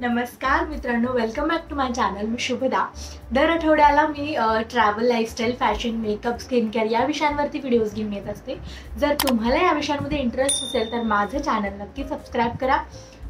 नमस्कार मित्रांनो, welcome back to my channel. मी शुभदा. दर आठवड्याला मी travel, lifestyle, fashion, makeup, skin care या विषयांवरती व्हिडिओज घेऊन येत असते. जर तुम्हाला या विषयांमध्ये इंटरेस्ट असेल तर माझं चॅनल नक्की सबस्क्राईब करा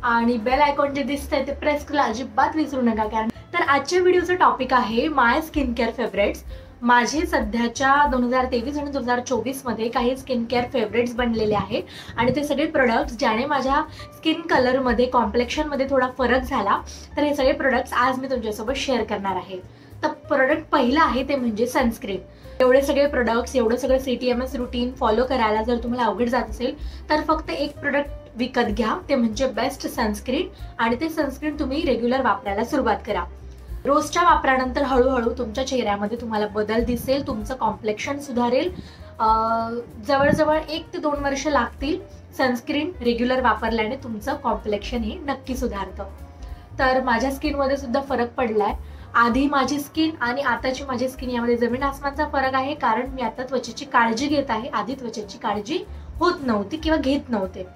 आणि बेल आयकॉन जे दिसतंय ते प्रेस करायला अजिबात विसरू नका. कारण तर आजच्या व्हिडिओचं टॉपिक आहे माय स्किन केअर फेवरेट्स. माझे सध्याच्या 2023 आणि 2024 मध्ये काही स्किन केअर फेवरेट्स बनलेले आहेत आणि ते सगळे प्रोडक्ट्स ज्याने माझ्या स्किन कलरमध्ये, कॉम्प्लेक्शनमध्ये थोडा फरक झाला. तर हे सगळे प्रोडक्ट्स आज मी तुमच्यासोबत शेअर करणार आहे. तर प्रोडक्ट पहिलं आहे ते म्हणजे सनस्क्रीन. एवढे सगळे प्रोडक्ट्स, एवढं सगळं CTMS रुटीन फॉलो करायला जर तुम्हाला अवघड जात असेल तर फक्त एक प्रोडक्ट विकत घ्या, ते म्हणजे बेस्ट सनस्क्रीन. आणि ते सनस्क्रीन तुम्ही रेग्युलर वापरायला सुरुवात करा. रोजच्या वापरानंतर हळूहळू तुमच्या चेहऱ्यामध्ये तुम्हाला बदल दिसेल, तुमचं कॉम्प्लेक्शन सुधारेल. जवळजवळ 1 ते 2 वर्ष लागतील सनस्क्रीन रेग्युलर वापरल्याने तुमचं कॉम्प्लेक्शन हे नक्की सुधारतं. तर माझ्या स्किनमध्ये सुद्धा फरक पडलाय. आधी माझी स्किन आणि आताची माझी स्किन यामध्ये जमीन आसमानचा फरक आहे. कारण मी आता त्वचेची काळजी घेत आहे. आधी त्वचेची काळजी होत नव्हती किंवा घेत नव्हते.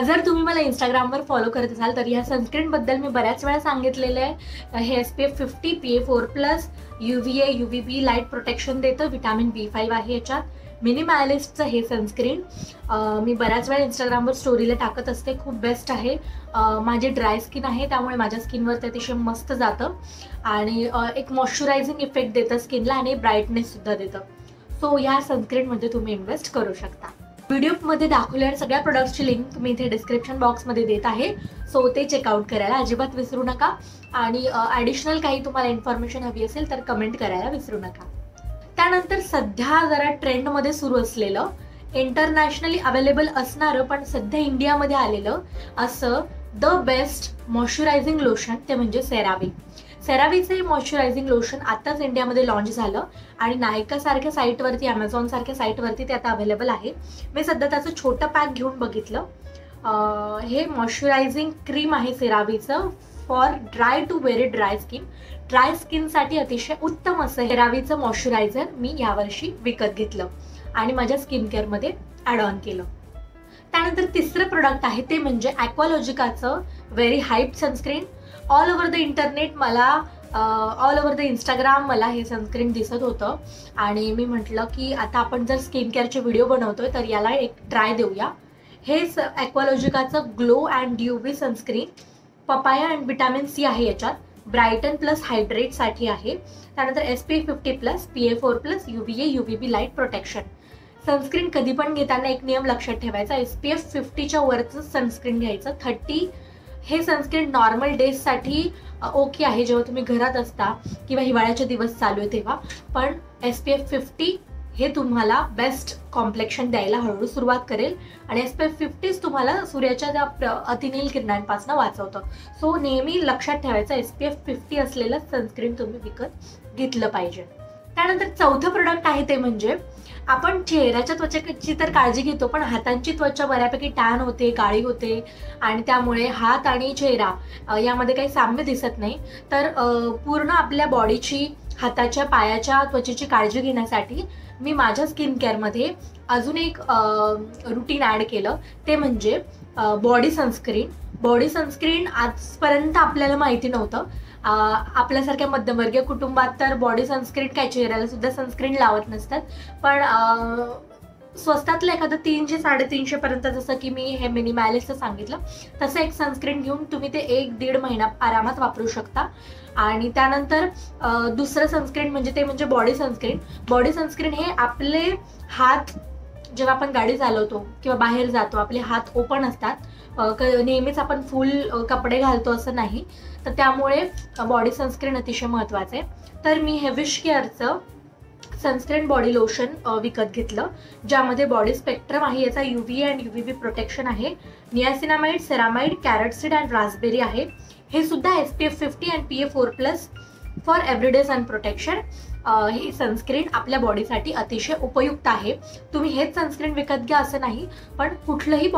जर तुम्ही मला इंस्टाग्रामवर फॉलो करत असाल तर या सनस्क्रीनबद्दल मी बऱ्याच वेळा सांगितलेलं आहे. हे SPF 50 PA4+, UVA UVB light protection देतं. विटॅमिन B5 आहे याच्यात. मिनिमॅलिस्टचं हे सनस्क्रीन मी बऱ्याच वेळा इंस्टाग्रामवर स्टोरीला टाकत असते. खूप बेस्ट आहे. माझी ड्राय स्किन आहे त्यामुळे माझ्या स्किनवर ते अतिशय मस्त जातं आणि एक मॉइश्चरायझिंग इफेक्ट देतं स्किनला आणि ब्राईटनेससुद्धा देतं. सो ह्या सनस्क्रीनमध्ये तुम्ही इन्व्हेस्ट करू शकता. व्हिडिओमध्ये दाखवलेल्या सगळ्या प्रोडक्ट्सची लिंक मी इथे डिस्क्रिप्शन बॉक्समध्ये देत आहे. सो ते चेकआउट करायला अजिबात विसरू नका. आणि ॲडिशनल काही तुम्हाला इन्फॉर्मेशन हवी असेल तर कमेंट करायला विसरू नका. त्यानंतर सध्या जरा ट्रेंडमध्ये सुरू असलेलं, इंटरनॅशनली अवेलेबल असणारं पण सध्या इंडियामध्ये आलेलं असं द बेस्ट मॉइश्चरायझिंग लोशन, ते म्हणजे सेरावी. सेरावीचे मॉइश्चरायझिंग लोशन आताच इंडियामध्ये लॉन्च झालं आणि नायकासारख्या साईटवरती, ॲमेझॉनसारख्या साईटवरती ते आता अवेलेबल आहे. मी सध्या त्याचं छोटं पॅक घेऊन बघितलं. हे मॉइश्चरायझिंग क्रीम आहे सेरावीचं for dry to very dry skin. Dry स्किनसाठी अतिशय उत्तम असं सेरावीचं मॉइश्चरायझर मी यावर्षी विकत घेतलं आणि माझ्या स्किन केअरमध्ये ॲड ऑन केलं. त्यानंतर तिसरं प्रोडक्ट आहे ते म्हणजे ॲक्वालॉजिकाचं very hype sunscreen. All over the internet मला, ऑल ओव्हर द इंस्टाग्राम मला हे सनस्क्रीन दिसत होतं आणि मी म्हटलं की आता आपण जर स्किन केअरचे व्हिडिओ बनवतोय तर याला एक ट्राय देऊया. हे ॲक्वालॉजिकाचं glow and UV sunscreen. Papaya and vitamin C आहे याच्यात. ब्रायटन प्लस हायड्रेटसाठी आहे. त्यानंतर SPF 50+, PA4+, UVA UVB light protection. Sunscreen कधी पण घेताना एक नियम लक्षात ठेवायचा, SPF 50च्या वरचं सनस्क्रीन घ्यायचं. 30 हे सनस्क्रीन नॉर्मल डेजसाठी ओके आहे, जेव्हा तुम्ही घरात असता किंवा हिवाळ्याचे दिवस चालू आहे तेव्हा. पण SPF 50 हे तुम्हाला बेस्ट कॉम्प्लेक्शन द्यायला हळूहळू सुरुवात करेल आणि SPF 50 तुम्हाला सूर्याच्या त्या अतिनील किरणांपासून वाचवतं. सो नेहमी लक्षात ठेवायचं, SPF 50 असलेलं सनस्क्रीन तुम्ही विकत घेतलं पाहिजे. त्यानंतर चौथं प्रोडक्ट आहे ते म्हणजे, आपण चेहऱ्याच्या त्वचेची तर काळजी घेतो पण हातांची त्वचा बऱ्यापैकी टॅन होते, काळी होते आणि त्यामुळे हात आणि चेहरा यामध्ये काही साम्य दिसत नाही. तर पूर्ण आपल्या बॉडीची, हाताच्या, पायाच्या त्वचेची काळजी घेण्यासाठी मी माझ्या स्किन केअरमध्ये अजून एक रुटीन ॲड केलं, ते म्हणजे बॉडी सनस्क्रीन. बॉडी सनस्क्रीन आजपर्यंत आपल्याला माहिती नव्हतं. आपल्यासारख्या मध्यमवर्गीय कुटुंबात तर बॉडी सनस्क्रीन काय, चेहऱ्याला सुद्धा सनस्क्रीन लावत नसतात. पण स्वस्तातलं एखादं 300-350 पर्यंत, जसं की मी हे मिनिमॅलिस्टचं सांगितलं तसं एक सनस्क्रीन घेऊन तुम्ही ते 1-1.5 महिना आरामात वापरू शकता. आणि त्यानंतर दुसरं सनस्क्रीन म्हणजे ते म्हणजे बॉडी सनस्क्रीन. बॉडी सनस्क्रीन हे आपले हात, जेव्हा आपण गाडी चालवतो किंवा बाहेर जातो आपले हात ओपन असतात, नेहमीच आपण फुल कपडे घालतो असं नाही. तर त्यामुळे बॉडी सनस्क्रीन अतिशय महत्त्वाचं आहे. तर मी हे विश केअरचं सनस्क्रीन बॉडी लोशन विकत घेतलं, ज्यामध्ये बॉडी स्पेक्ट्रम आहे. याचा UVA अँड UVB प्रोटेक्शन आहे. Niacinamide, ceramide, carrot seed and raspberry आहे. हे सुद्धा SPF 50 and PA4+ for everyday sun protection. ही सनस्क्रीन आपल्या बॉडीसाठी अतिशय उपयुक्त आहे. तुम्ही हेच सनस्क्रीन विकत घ्या असं नाही, पण कुठलंही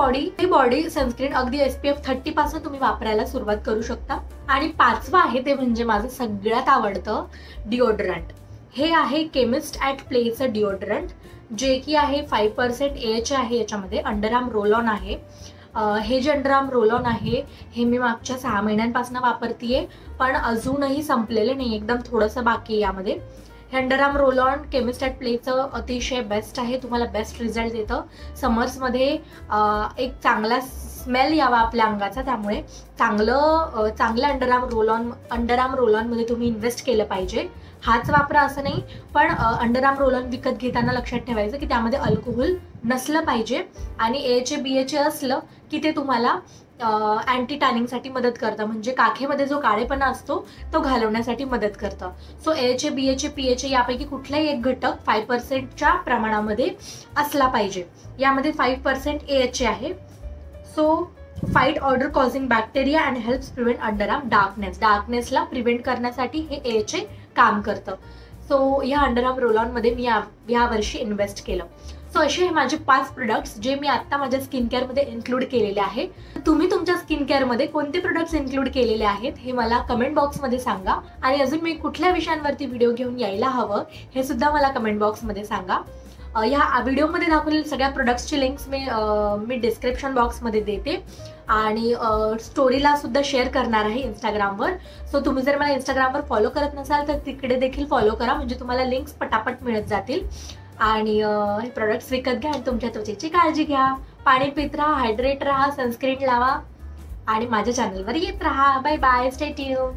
बॉडी सनस्क्रीन अगदी SPF 30 पासून तुम्ही वापरायला सुरुवात करू शकता. आणि पाचवं आहे ते म्हणजे माझं सगळ्यात आवडतं डिओड्रंट. हे आहे केमिस्ट ॲट प्लेचं डिओड्रंट, जे की आहे 5% AHA आहे याच्यामध्ये. अंडरआर्म रोल ऑन आहे. हे जे अंडर आर्म रोल ऑन आहे हे मी मागच्या 6 महिन्यांपासून वापरतीये, पण अजूनही संपलेले नाही, एकदम थोडंसं बाकी आहे यामध्ये. हे अंडर आर्म रोल ऑन केमिस्टॅट प्लेचं अतिशय बेस्ट आहे, तुम्हाला बेस्ट रिझल्ट देतं. समर्समध्ये एक चांगला स्मेल यावा आपल्या अंगाचा, त्यामुळे चांगलं अंडर आर्म रोल ऑनमध्ये तुम्ही इन्व्हेस्ट केलं पाहिजे. हाच वापरा असं नाही, पण अंडर आर्म रोल ऑन विकत घेताना लक्षात ठेवायचं की त्यामध्ये अल्कोहोल नसलं पाहिजे आणि AHA BHA असलं की ते तुम्हाला अँटी टॅनिंगसाठी मदत करतं, म्हणजे काखेमध्ये जो काळेपणा असतो तो घालवण्यासाठी मदत करतं. सो AHA BHA PHA यापैकी कुठलाही एक घटक 5% प्रमाणामध्ये असला पाहिजे. यामध्ये 5% AHA आहे. So fight odour causing bacteria and helps prevent underarm डार्कनेसला प्रिव्हेंट करण्यासाठी हे AHA काम करतं. सो ह्या अंडर आर्म रोल ऑनमध्ये मी या वर्षी इन्व्हेस्ट केलं. सो असे हे माझे 5 प्रोडक्ट्स जे मी आत्ता माझ्या स्किन केअरमध्ये इन्क्लूड केलेले आहे. तुम्ही तुमच्या स्किन केअरमध्ये कोणते प्रोडक्ट्स इन्क्लूड केलेले आहेत हे मला कमेंट बॉक्समध्ये सांगा, आणि अजून मी कुठल्या विषयांवरती व्हिडिओ घेऊन यायला हवं हे सुद्धा मला कमेंट बॉक्समध्ये सांगा. ह्या व्हिडिओमध्ये दाखवलेल्या सगळ्या प्रोडक्ट्सची लिंक्स मी डिस्क्रिप्शन बॉक्समध्ये देते आणि स्टोरीला सुद्धा शेअर करणार आहे इंस्टाग्रामवर. सो तुम्ही जर मला इंस्टाग्रामवर फॉलो करत नसाल तर तिकडे देखील फॉलो करा, म्हणजे तुम्हाला लिंक्स पटापट मिळत जातील. आणि हे प्रोडक्ट्स विकत घ्या आणि तुमच्या त्वचेची काळजी घ्या. पाणी पित राहा, हायड्रेट राहा, सनस्क्रीन लावा आणि माझ्या चॅनलवर येत राहा. Bye bye, stay tune.